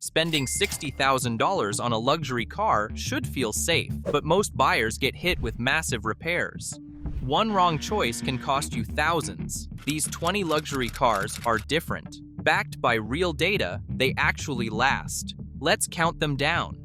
Spending $60,000 on a luxury car should feel safe, but most buyers get hit with massive repairs. One wrong choice can cost you thousands. These 20 luxury cars are different. Backed by real data, they actually last. Let's count them down.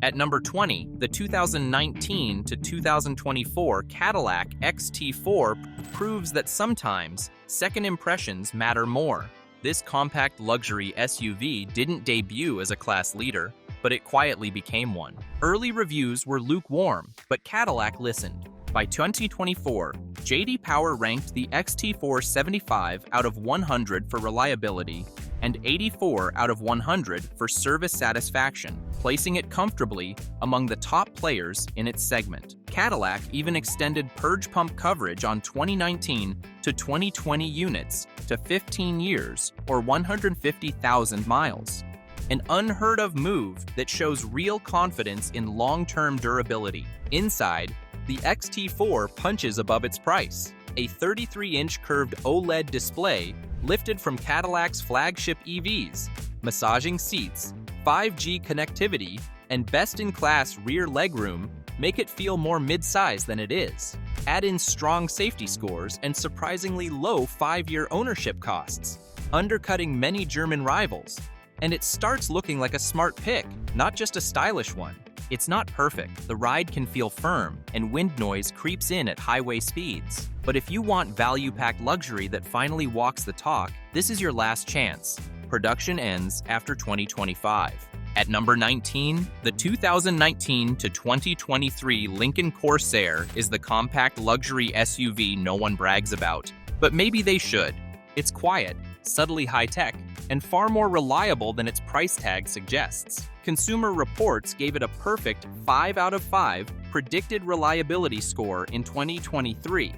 At number 20, the 2019 to 2024 Cadillac XT4 proves that sometimes second impressions matter more. This compact luxury SUV didn't debut as a class leader, but it quietly became one. Early reviews were lukewarm, but Cadillac listened. By 2024, J.D. Power ranked the XT4 75 out of 100 for reliability and 84 out of 100 for service satisfaction, placing it comfortably among the top players in its segment. Cadillac even extended purge pump coverage on 2019 to 2020 units to 15 years or 150,000 miles. An unheard of move that shows real confidence in long-term durability. Inside, the XT4 punches above its price. A 33-inch curved OLED display lifted from Cadillac's flagship EVs, massaging seats, 5G connectivity, and best-in-class rear legroom make it feel more mid-size than it is. Add in strong safety scores and surprisingly low 5-year ownership costs, undercutting many German rivals, and it starts looking like a smart pick, not just a stylish one. It's not perfect, the ride can feel firm, and wind noise creeps in at highway speeds. But if you want value-packed luxury that finally walks the talk, this is your last chance. Production ends after 2025. At number 19, the 2019 to 2023 Lincoln Corsair is the compact luxury SUV no one brags about. But maybe they should. It's quiet, subtly high-tech, and far more reliable than its price tag suggests. Consumer Reports gave it a perfect 5 out of 5 predicted reliability score in 2023,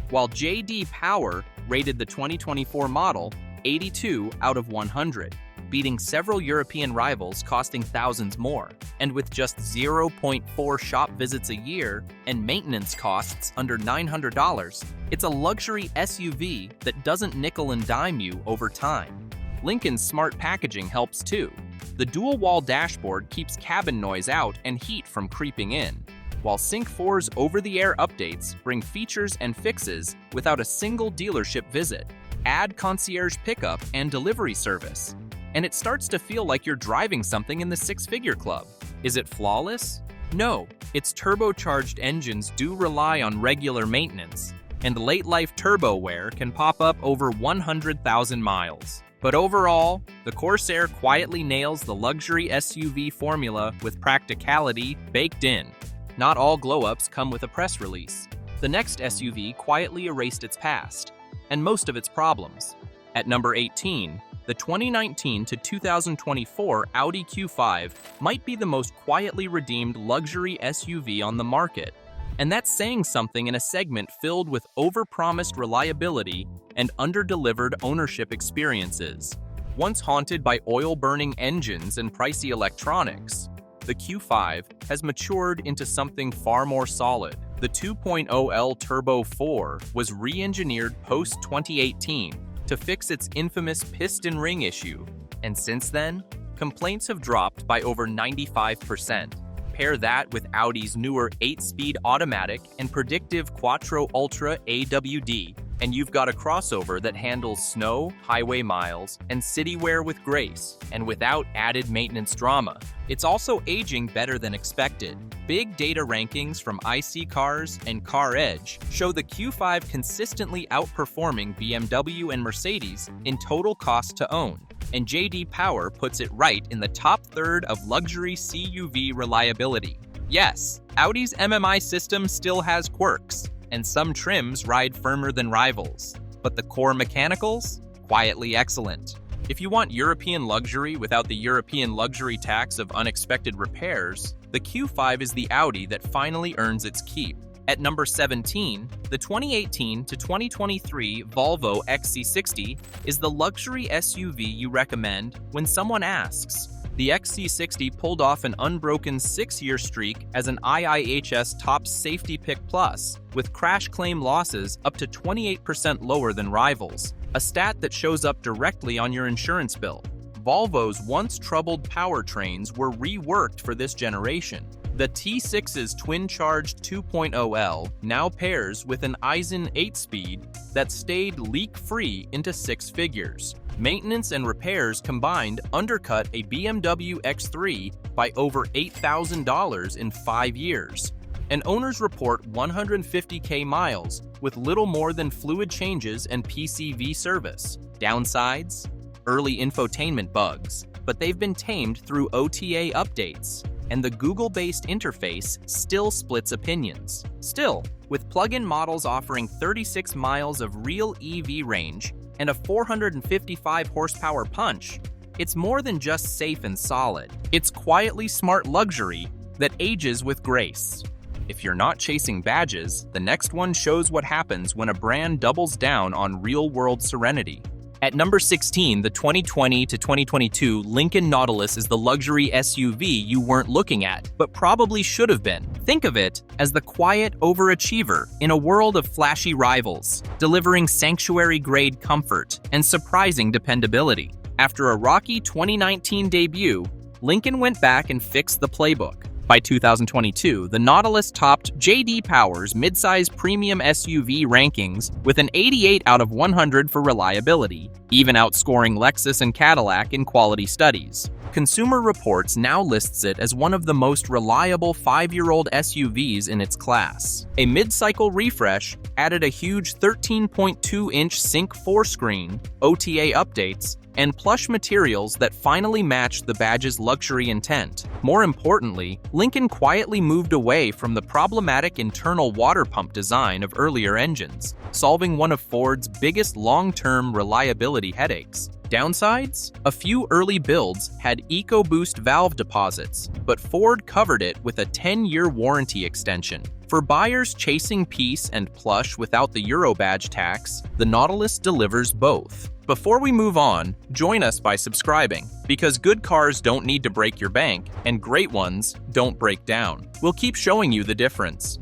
while J.D. Power rated the 2024 model 82 out of 100, beating several European rivals costing thousands more. And with just 0.4 shop visits a year and maintenance costs under $900, it's a luxury SUV that doesn't nickel and dime you over time. Lincoln's smart packaging helps too. The dual-wall dashboard keeps cabin noise out and heat from creeping in, while Sync 4's over-the-air updates bring features and fixes without a single dealership visit. Add concierge pickup and delivery service, and it starts to feel like you're driving something in the six-figure club. Is it flawless? No, its turbocharged engines do rely on regular maintenance, and late-life turbo wear can pop up over 100,000 miles. But overall, the Corsair quietly nails the luxury SUV formula with practicality baked in. Not all glow-ups come with a press release. The next SUV quietly erased its past, and most of its problems. At number 18, the 2019 to 2024 Audi Q5 might be the most quietly redeemed luxury SUV on the market. And that's saying something in a segment filled with overpromised reliability and under-delivered ownership experiences. Once haunted by oil-burning engines and pricey electronics, the Q5 has matured into something far more solid. The 2.0L Turbo 4 was re-engineered post-2018 to fix its infamous piston ring issue, and since then, complaints have dropped by over 95%. Pair that with Audi's newer 8-speed automatic and predictive Quattro Ultra AWD, and you've got a crossover that handles snow, highway miles, and city wear with grace, and without added maintenance drama. It's also aging better than expected. Big data rankings from IC Cars and Car Edge show the Q5 consistently outperforming BMW and Mercedes in total cost to own, and J.D. Power puts it right in the top third of luxury CUV reliability. Yes, Audi's MMI system still has quirks, and some trims ride firmer than rivals, but the core mechanicals? Quietly excellent. If you want European luxury without the European luxury tax of unexpected repairs, the Q5 is the Audi that finally earns its keep. At number 17, the 2018 to 2023 Volvo XC60 is the luxury SUV you recommend when someone asks. The XC60 pulled off an unbroken 6-year streak as an IIHS Top Safety Pick Plus, with crash claim losses up to 28% lower than rivals, a stat that shows up directly on your insurance bill. Volvo's once troubled powertrains were reworked for this generation. The T6's twin-charged 2.0L now pairs with an Aisin 8-speed that stayed leak-free into 6 figures. Maintenance and repairs combined undercut a BMW X3 by over $8,000 in 5 years. And owners report 150K miles with little more than fluid changes and PCV service. Downsides? Early infotainment bugs, but they've been tamed through OTA updates. And the Google-based interface still splits opinions. Still, with plug-in models offering 36 miles of real EV range and a 455 horsepower punch, it's more than just safe and solid. It's quietly smart luxury that ages with grace. If you're not chasing badges, the next one shows what happens when a brand doubles down on real-world serenity. At number 16, the 2020 to 2022 Lincoln Nautilus is the luxury SUV you weren't looking at, but probably should have been. Think of it as the quiet overachiever in a world of flashy rivals, delivering sanctuary-grade comfort and surprising dependability. After a rocky 2019 debut, Lincoln went back and fixed the playbook. By 2022, the Nautilus topped J.D. Power's midsize premium SUV rankings with an 88 out of 100 for reliability, even outscoring Lexus and Cadillac in quality studies. Consumer Reports now lists it as one of the most reliable 5-year-old SUVs in its class. A mid-cycle refresh added a huge 13.2-inch Sync 4 screen, OTA updates, and plush materials that finally matched the badge's luxury intent. More importantly, Lincoln quietly moved away from the problematic internal water pump design of earlier engines, solving one of Ford's biggest long-term reliability headaches. Downsides? A few early builds had EcoBoost valve deposits, but Ford covered it with a 10-year warranty extension. For buyers chasing peace and plush without the Eurobadge tax, the Nautilus delivers both. Before we move on, join us by subscribing, because good cars don't need to break your bank, and great ones don't break down. We'll keep showing you the difference.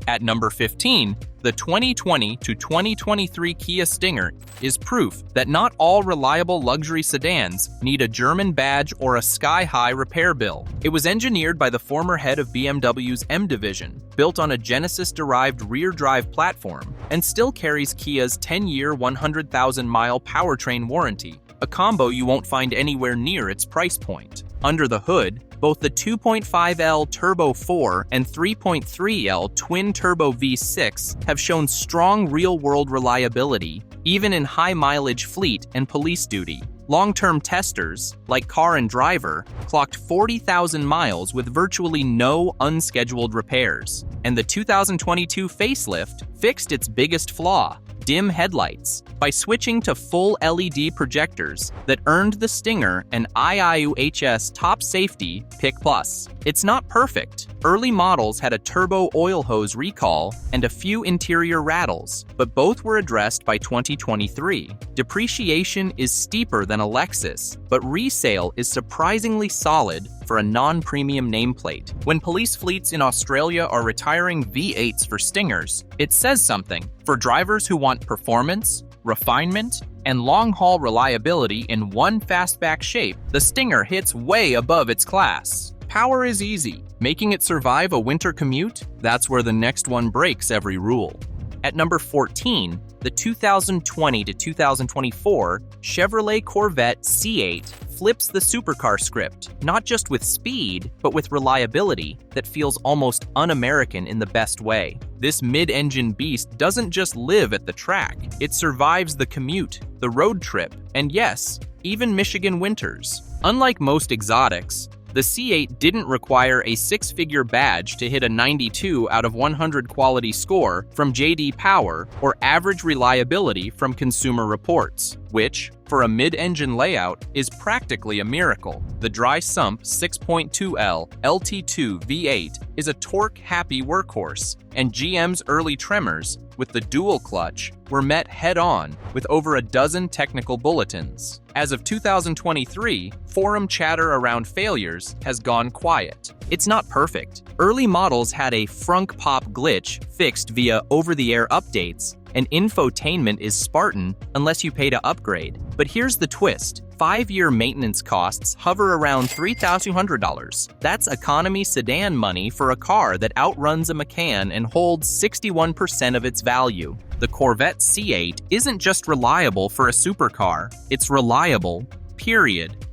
At number 15, the 2020 to 2023 Kia Stinger is proof that not all reliable luxury sedans need a German badge or a sky-high repair bill. It was engineered by the former head of BMW's M division, built on a Genesis-derived rear-drive platform, and still carries Kia's 10-year, 100,000-mile powertrain warranty, a combo you won't find anywhere near its price point. Under the hood, both the 2.5L Turbo 4 and 3.3L Twin Turbo V6 have shown strong real-world reliability, even in high-mileage fleet and police duty. Long-term testers, like Car and Driver, clocked 40,000 miles with virtually no unscheduled repairs. And the 2022 facelift fixed its biggest flaw, dim headlights, by switching to full LED projectors that earned the Stinger an IIHS Top Safety Pick Plus. It's not perfect. Early models had a turbo oil hose recall and a few interior rattles, but both were addressed by 2023. Depreciation is steeper than a Lexus, but resale is surprisingly solid for a non-premium nameplate. When police fleets in Australia are retiring V8s for Stingers, it says something. For drivers who want performance, refinement, and long-haul reliability in one fastback shape, the Stinger hits way above its class. Power is easy. Making it survive a winter commute? That's where the next one breaks every rule. At number 14, the 2020 to 2024 Chevrolet Corvette C8 flips the supercar script, not just with speed, but with reliability that feels almost un-American in the best way. This mid-engine beast doesn't just live at the track, it survives the commute, the road trip, and yes, even Michigan winters. Unlike most exotics, the C8 didn't require a 6-figure badge to hit a 92 out of 100 quality score from J.D. Power or average reliability from Consumer Reports, which, for a mid-engine layout, is practically a miracle. The dry sump 6.2L LT2 V8 is a torque-happy workhorse, and GM's early tremors, with the dual clutch, were met head-on with over a dozen technical bulletins. As of 2023, forum chatter around failures has gone quiet. It's not perfect. Early models had a frunk pop glitch fixed via over-the-air updates, and infotainment is Spartan unless you pay to upgrade. But here's the twist. 5-year maintenance costs hover around $3,200. That's economy sedan money for a car that outruns a Macan and holds 61% of its value. The Corvette C8 isn't just reliable for a supercar, it's reliable, period.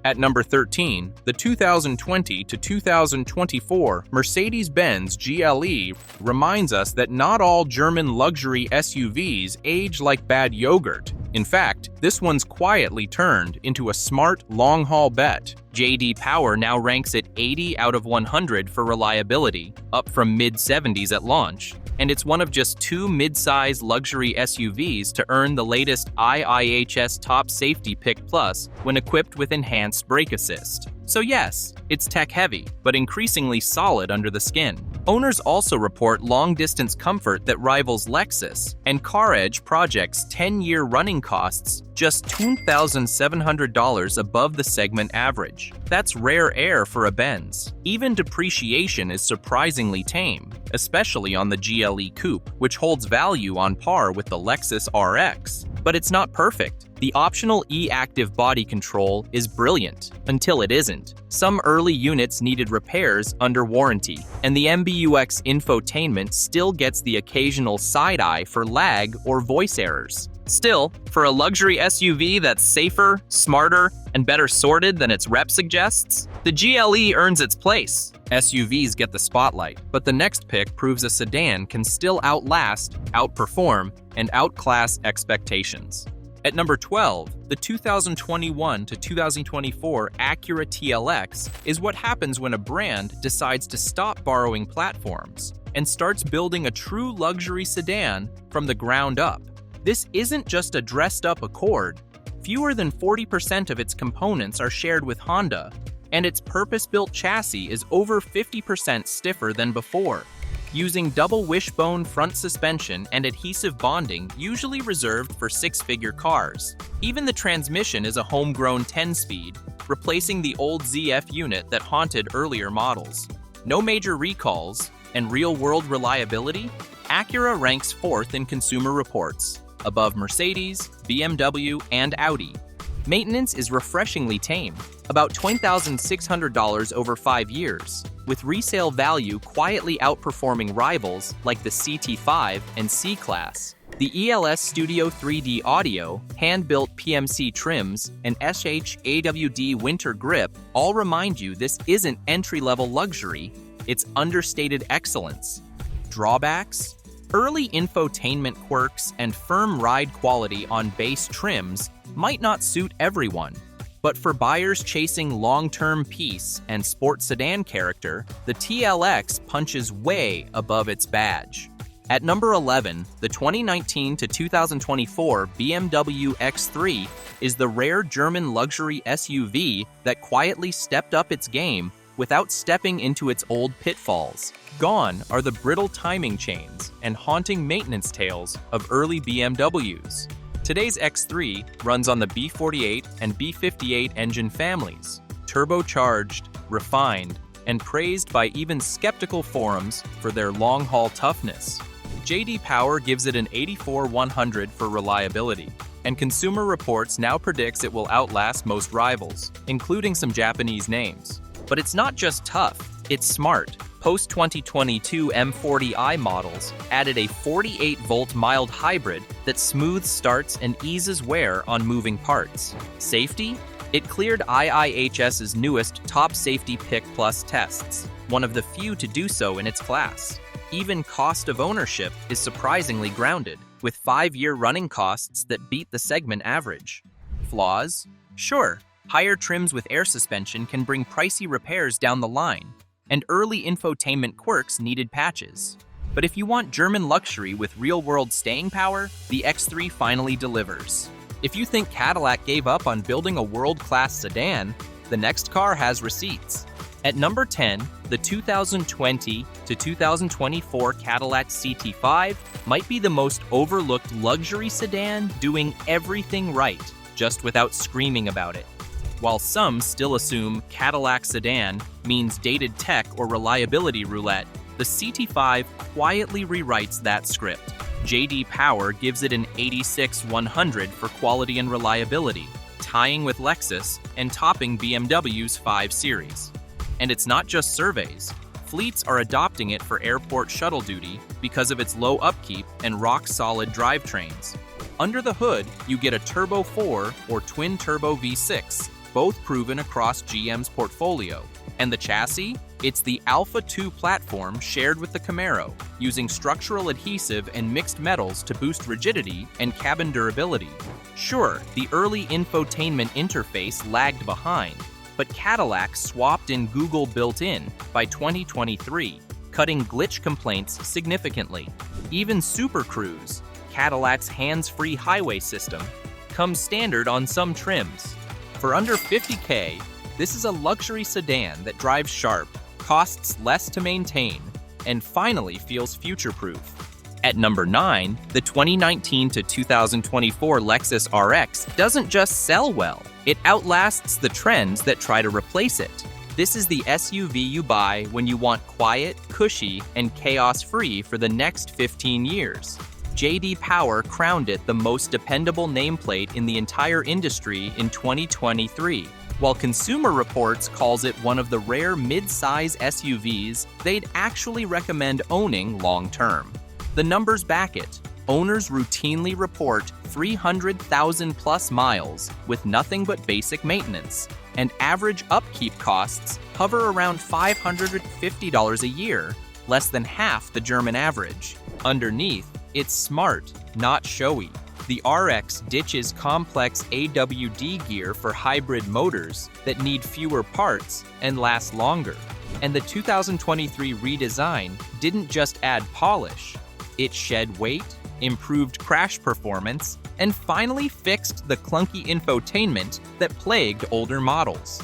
At number 13, the 2020 to 2024 Mercedes-Benz GLE reminds us that not all German luxury SUVs age like bad yogurt. In fact, this one's quietly turned into a smart, long-haul bet. J.D. Power now ranks it 80 out of 100 for reliability, up from mid-70s at launch. And it's one of just 2 mid-size luxury SUVs to earn the latest IIHS Top Safety Pick Plus when equipped with enhanced brake assist. So yes, it's tech-heavy, but increasingly solid under the skin. Owners also report long-distance comfort that rivals Lexus, and CarEdge projects 10-year running costs just $2,700 above the segment average. That's rare air for a Benz. Even depreciation is surprisingly tame, especially on the GLE Coupe, which holds value on par with the Lexus RX. But it's not perfect. The optional e-active body control is brilliant, until it isn't. Some early units needed repairs under warranty, and the MBUX infotainment still gets the occasional side-eye for lag or voice errors. Still, for a luxury SUV that's safer, smarter, and better sorted than its rep suggests, the GLE earns its place. SUVs get the spotlight, but the next pick proves a sedan can still outlast, outperform, and outclass expectations. At number 12, the 2021 to 2024 Acura TLX is what happens when a brand decides to stop borrowing platforms and starts building a true luxury sedan from the ground up. This isn't just a dressed-up Accord. Fewer than 40% of its components are shared with Honda, and its purpose-built chassis is over 50% stiffer than before, using double wishbone front suspension and adhesive bonding usually reserved for 6-figure cars. Even the transmission is a homegrown 10-speed, replacing the old ZF unit that haunted earlier models. No major recalls, and real-world reliability, Acura ranks 4th in Consumer Reports, above Mercedes, BMW, and Audi. Maintenance is refreshingly tame, about $20,600 over 5 years, with resale value quietly outperforming rivals like the CT5 and C-Class. The ELS Studio 3D audio, hand-built PMC trims, and SHAWD winter grip all remind you this isn't entry-level luxury, it's understated excellence. Drawbacks? Early infotainment quirks and firm ride quality on base trims might not suit everyone, but for buyers chasing long-term peace and sports sedan character, the TLX punches way above its badge. At number 11, the 2019 to 2024 BMW X3 is the rare German luxury SUV that quietly stepped up its game without stepping into its old pitfalls. Gone are the brittle timing chains and haunting maintenance tales of early BMWs. Today's X3 runs on the B48 and B58 engine families, turbocharged, refined, and praised by even skeptical forums for their long-haul toughness. J.D. Power gives it an 84/100 for reliability, and Consumer Reports now predicts it will outlast most rivals, including some Japanese names. But it's not just tough, it's smart. Post-2022 M40i models added a 48-volt mild hybrid that smooths starts and eases wear on moving parts. Safety? It cleared IIHS's newest Top Safety Pick Plus tests, one of the few to do so in its class. Even cost of ownership is surprisingly grounded, with 5-year running costs that beat the segment average. Flaws? Sure, higher trims with air suspension can bring pricey repairs down the line, and early infotainment quirks needed patches. But if you want German luxury with real-world staying power, the X3 finally delivers. If you think Cadillac gave up on building a world-class sedan, the next car has receipts. At number 10, the 2020 to 2024 Cadillac CT5 might be the most overlooked luxury sedan doing everything right, just without screaming about it. While some still assume Cadillac sedan means dated tech or reliability roulette, the CT5 quietly rewrites that script. J.D. Power gives it an 86/100 for quality and reliability. tying with Lexus and topping BMW's 5 Series. And it's not just surveys. Fleets are adopting it for airport shuttle duty because of its low upkeep and rock-solid drivetrains. Under the hood, you get a Turbo 4 or twin-turbo V6, both proven across GM's portfolio. And the chassis? It's the Alpha 2 platform shared with the Camaro, using structural adhesive and mixed metals to boost rigidity and cabin durability. Sure, the early infotainment interface lagged behind, but Cadillac swapped in Google built-in by 2023, cutting glitch complaints significantly. Even Super Cruise, Cadillac's hands-free highway system, comes standard on some trims. For under $50K, this is a luxury sedan that drives sharp, costs less to maintain, and finally feels future-proof. At number 9, the 2019 to 2024 Lexus RX doesn't just sell well, it outlasts the trends that try to replace it. This is the SUV you buy when you want quiet, cushy, and chaos-free for the next 15 years. J.D. Power crowned it the most dependable nameplate in the entire industry in 2023, while Consumer Reports calls it one of the rare mid-size SUVs they'd actually recommend owning long-term. The numbers back it. Owners routinely report 300,000 plus miles with nothing but basic maintenance, and average upkeep costs hover around $550 a year, less than half the German average. Underneath, it's smart, not showy. The RX ditches complex AWD gear for hybrid motors that need fewer parts and last longer. And the 2023 redesign didn't just add polish. It shed weight, improved crash performance, and finally fixed the clunky infotainment that plagued older models.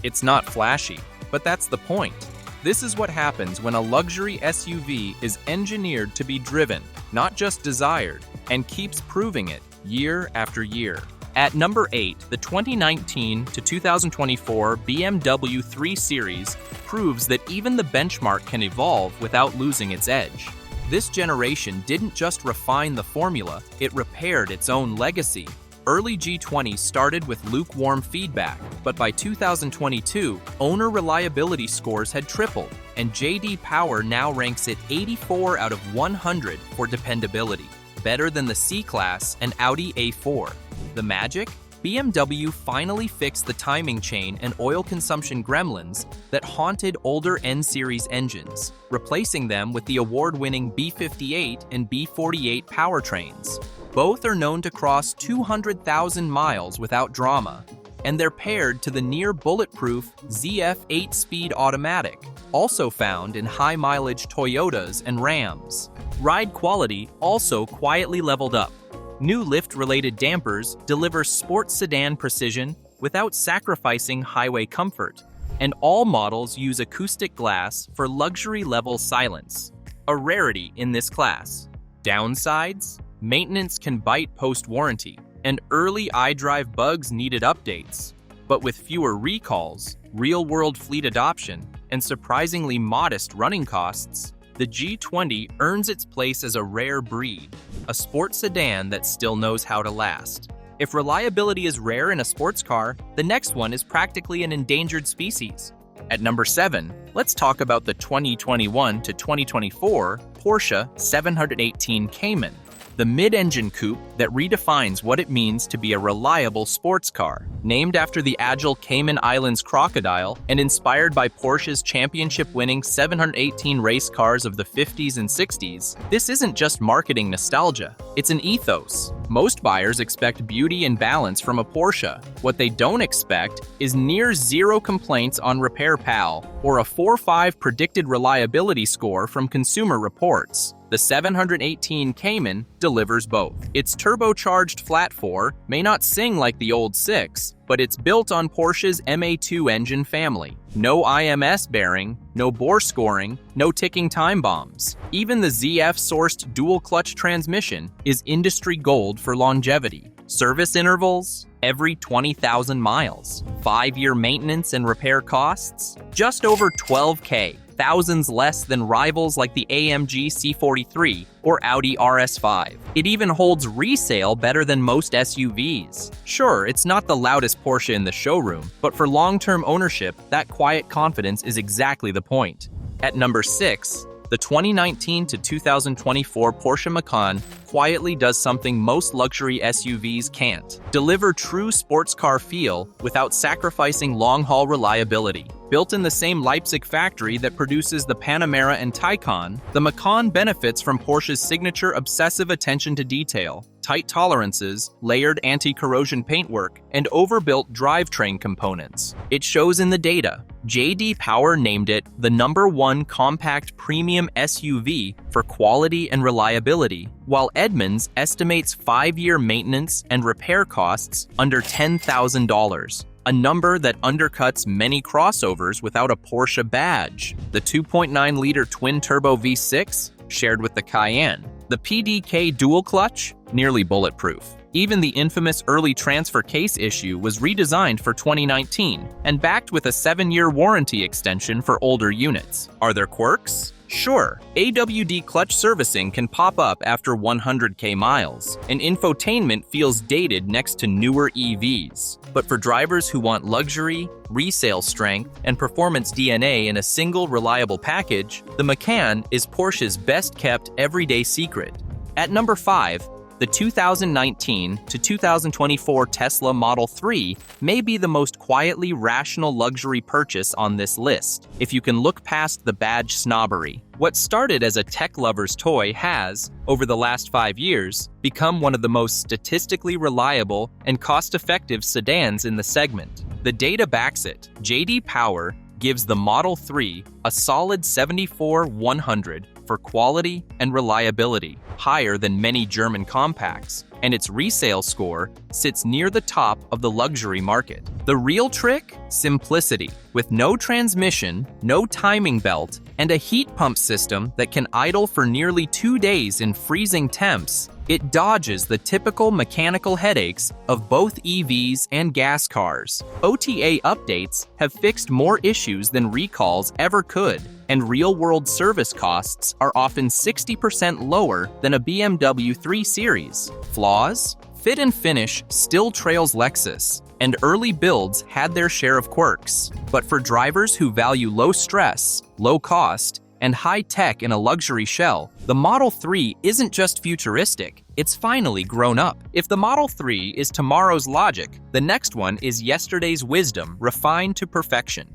It's not flashy, but that's the point. This is what happens when a luxury SUV is engineered to be driven, not just desired, and keeps proving it year after year. At number 8, the 2019 to 2024 BMW 3 Series proves that even the benchmark can evolve without losing its edge. This generation didn't just refine the formula, it repaired its own legacy. Early G20s started with lukewarm feedback, but by 2022, owner reliability scores had tripled, and J.D. Power now ranks it 84 out of 100 for dependability, better than the C-Class and Audi A4. The magic? BMW finally fixed the timing chain and oil consumption gremlins that haunted older N-Series engines, replacing them with the award-winning B58 and B48 powertrains. Both are known to cross 200,000 miles without drama, and they're paired to the near-bulletproof ZF 8-speed automatic, also found in high-mileage Toyotas and Rams. Ride quality also quietly leveled up. New lift-related dampers deliver sports sedan precision without sacrificing highway comfort, and all models use acoustic glass for luxury-level silence, a rarity in this class. Downsides? Maintenance can bite post-warranty, and early iDrive bugs needed updates. But with fewer recalls, real-world fleet adoption, and surprisingly modest running costs, the G20 earns its place as a rare breed, a sports sedan that still knows how to last. If reliability is rare in a sports car, the next one is practically an endangered species. At number 7, let's talk about the 2021 to 2024 Porsche 718 Cayman, the mid-engine coupe that redefines what it means to be a reliable sports car. Named after the agile Cayman Islands crocodile and inspired by Porsche's championship-winning 718 race cars of the 50s and 60s, this isn't just marketing nostalgia, it's an ethos. Most buyers expect beauty and balance from a Porsche. What they don't expect is near zero complaints on RepairPal or a 4.5 predicted reliability score from Consumer Reports. The 718 Cayman delivers both. Its turbocharged flat 4 may not sing like the old 6, but it's built on Porsche's MA2 engine family. No IMS bearing, no bore scoring, no ticking time bombs. Even the ZF-sourced dual-clutch transmission is industry gold for longevity. Service intervals? Every 20,000 miles. 5-year maintenance and repair costs? Just over $12K. thousands less than rivals like the AMG C43 or Audi RS5. It even holds resale better than most SUVs. Sure, it's not the loudest Porsche in the showroom, but for long-term ownership, that quiet confidence is exactly the point. At number 6, the 2019 to 2024 Porsche Macan quietly does something most luxury SUVs can't: deliver true sports car feel without sacrificing long-haul reliability. Built in the same Leipzig factory that produces the Panamera and Taycan, the Macan benefits from Porsche's signature obsessive attention to detail, tight tolerances, layered anti-corrosion paintwork, and overbuilt drivetrain components. It shows in the data. J.D. Power named it the #1 compact premium SUV for quality and reliability, while Edmunds estimates 5-year maintenance and repair costs under $10,000. A number that undercuts many crossovers without a Porsche badge. The 2.9-liter twin-turbo V6, shared with the Cayenne. The PDK dual clutch, nearly bulletproof. Even the infamous early transfer case issue was redesigned for 2019 and backed with a 7-year warranty extension for older units. Are there quirks? Sure, AWD clutch servicing can pop up after 100k miles, and infotainment feels dated next to newer EVs. But for drivers who want luxury, resale strength, and performance DNA in a single reliable package, the Macan is Porsche's best-kept everyday secret. At number 5, the 2019 to 2024 Tesla Model 3 may be the most quietly rational luxury purchase on this list, if you can look past the badge snobbery. What started as a tech lover's toy has, over the last 5 years, become one of the most statistically reliable and cost-effective sedans in the segment. The data backs it. J.D. Power gives the Model 3 a solid 74/100 for quality and reliability, higher than many German compacts, and its resale score sits near the top of the luxury market. The real trick? Simplicity. With no transmission, no timing belt, and a heat pump system that can idle for nearly 2 days in freezing temps, it dodges the typical mechanical headaches of both EVs and gas cars. OTA updates have fixed more issues than recalls ever could, and real-world service costs are often 60% lower than a BMW 3 Series. Flaws? Fit and finish still trails Lexus, and early builds had their share of quirks. But for drivers who value low stress, low cost, and high tech in a luxury shell, the Model 3 isn't just futuristic, it's finally grown up. If the Model 3 is tomorrow's logic, the next one is yesterday's wisdom refined to perfection.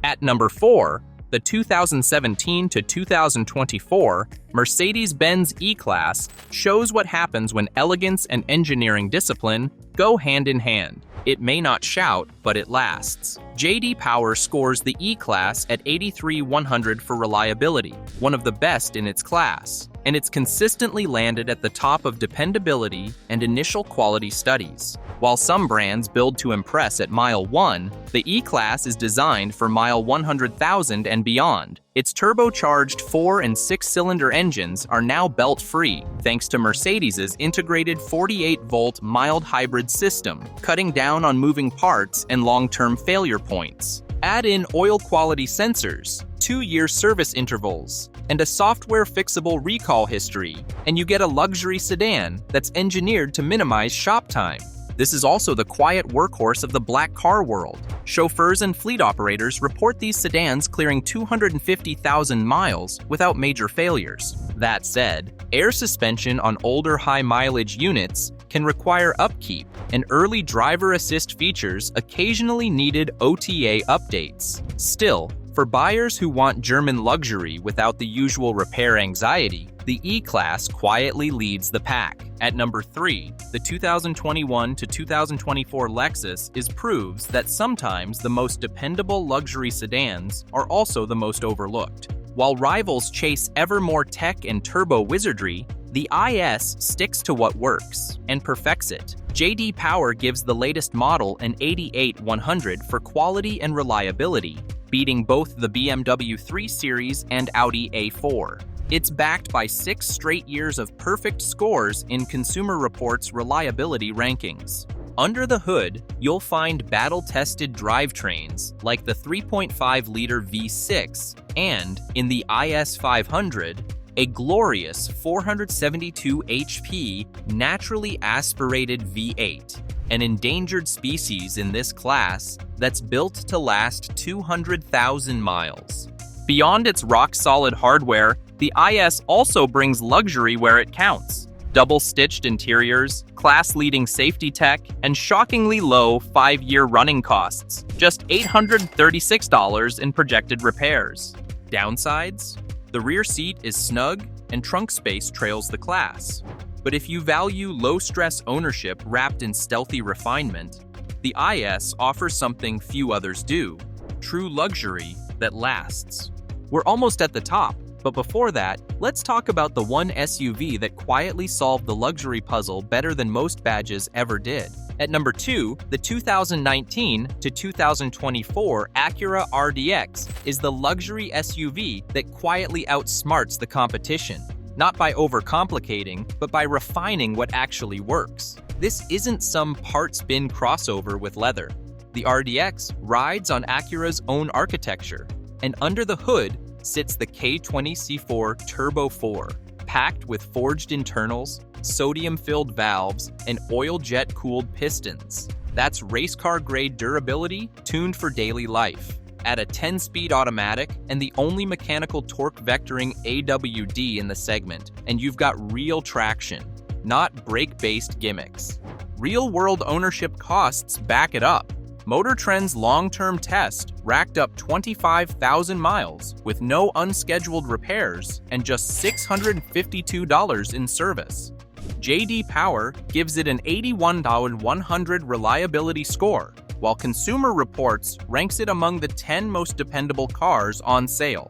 At number 4, the 2017 to 2024 Mercedes-Benz EClass shows what happens when elegance and engineering discipline go hand in hand. It may not shout, but it lasts. J.D. Power scores the E-Class at 83/100 for reliability, one of the best in its class, and it's consistently landed at the top of dependability and initial quality studies. While some brands build to impress at mile 1, the E-Class is designed for mile 100,000 and beyond. Its turbocharged 4- and 6-cylinder engines are now belt-free, thanks to Mercedes's integrated 48-volt mild hybrid system, cutting down on moving parts and long-term failure points. Add in oil quality sensors, 2-year service intervals, and a software-fixable recall history, and you get a luxury sedan that's engineered to minimize shop time. This is also the quiet workhorse of the black car world. Chauffeurs and fleet operators report these sedans clearing 250,000 miles without major failures. That said, air suspension on older high-mileage units can require upkeep, and early driver assist features occasionally needed OTA updates. Still, for buyers who want German luxury without the usual repair anxiety, the E-Class quietly leads the pack. At number 3, the 2021 to 2024 Lexus IS proves that sometimes the most dependable luxury sedans are also the most overlooked. While rivals chase ever more tech and turbo wizardry, the IS sticks to what works and perfects it. J.D. Power gives the latest model an 88/100 for quality and reliability, beating both the BMW 3 Series and Audi A4. It's backed by 6 straight years of perfect scores in Consumer Reports' reliability rankings. Under the hood, you'll find battle-tested drivetrains like the 3.5-liter V6 and, in the IS 500, a glorious 472 HP naturally aspirated V8, an endangered species in this class that's built to last 200,000 miles. Beyond its rock-solid hardware, the IS also brings luxury where it counts. Double-stitched interiors, class-leading safety tech, and shockingly low 5-year running costs, just $836 in projected repairs. Downsides? The rear seat is snug and trunk space trails the class. But if you value low-stress ownership wrapped in stealthy refinement, the IS offers something few others do: true luxury that lasts. We're almost at the top, but before that, let's talk about the one SUV that quietly solved the luxury puzzle better than most badges ever did. At number 2, the 2019 to 2024 Acura RDX is the luxury SUV that quietly outsmarts the competition, not by overcomplicating, but by refining what actually works. This isn't some parts bin crossover with leather. The RDX rides on Acura's own architecture, and under the hood sits the K20C4 Turbo 4, packed with forged internals, sodium-filled valves, and oil jet-cooled pistons. That's race car-grade durability tuned for daily life. Add a 10-speed automatic and the only mechanical torque vectoring AWD in the segment, and you've got real traction, not brake-based gimmicks. Real-world ownership costs back it up. Motor Trend's long-term test racked up 25,000 miles with no unscheduled repairs and just $652 in service. J.D. Power gives it an 81/100 reliability score, while Consumer Reports ranks it among the 10 most dependable cars on sale.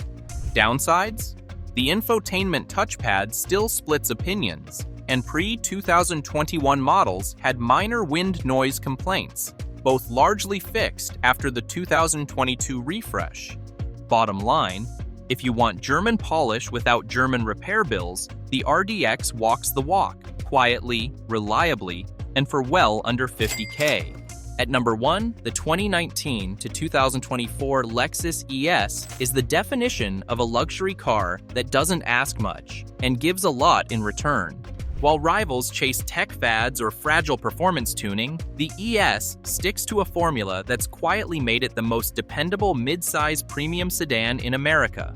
Downsides? The infotainment touchpad still splits opinions, and pre-2021 models had minor wind noise complaints, both largely fixed after the 2022 refresh. Bottom line, if you want German polish without German repair bills, the RDX walks the walk, quietly, reliably, and for well under $50K. At number 1, the 2019 to 2024 Lexus ES is the definition of a luxury car that doesn't ask much and gives a lot in return. While rivals chase tech fads or fragile performance tuning, the ES sticks to a formula that's quietly made it the most dependable mid-size premium sedan in America.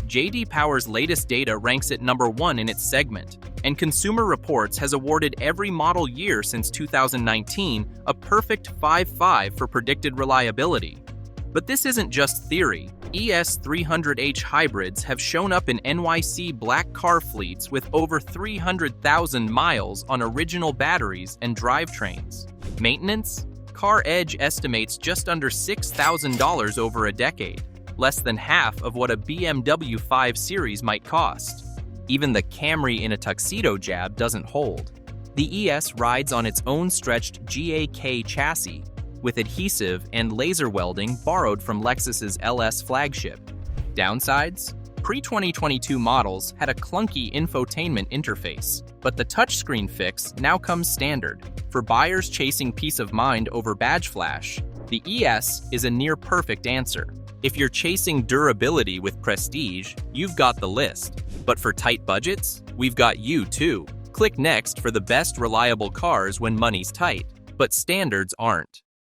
J.D. Power's latest data ranks it number 1 in its segment, and Consumer Reports has awarded every model year since 2019 a perfect 5.5 for predicted reliability. But this isn't just theory. ES 300h hybrids have shown up in NYC black car fleets with over 300,000 miles on original batteries and drivetrains. Maintenance? Car Edge estimates just under $6,000 over a decade, less than half of what a BMW 5 Series might cost. Even the Camry in a tuxedo jab doesn't hold. The ES rides on its own stretched GAK chassis, with adhesive and laser welding borrowed from Lexus's LS flagship. Downsides? Pre-2022 models had a clunky infotainment interface, but the touchscreen fix now comes standard. For buyers chasing peace of mind over badge flash, the ES is a near-perfect answer. If you're chasing durability with prestige, you've got the list. But for tight budgets, we've got you too. Click next for the best reliable cars when money's tight, but standards aren't.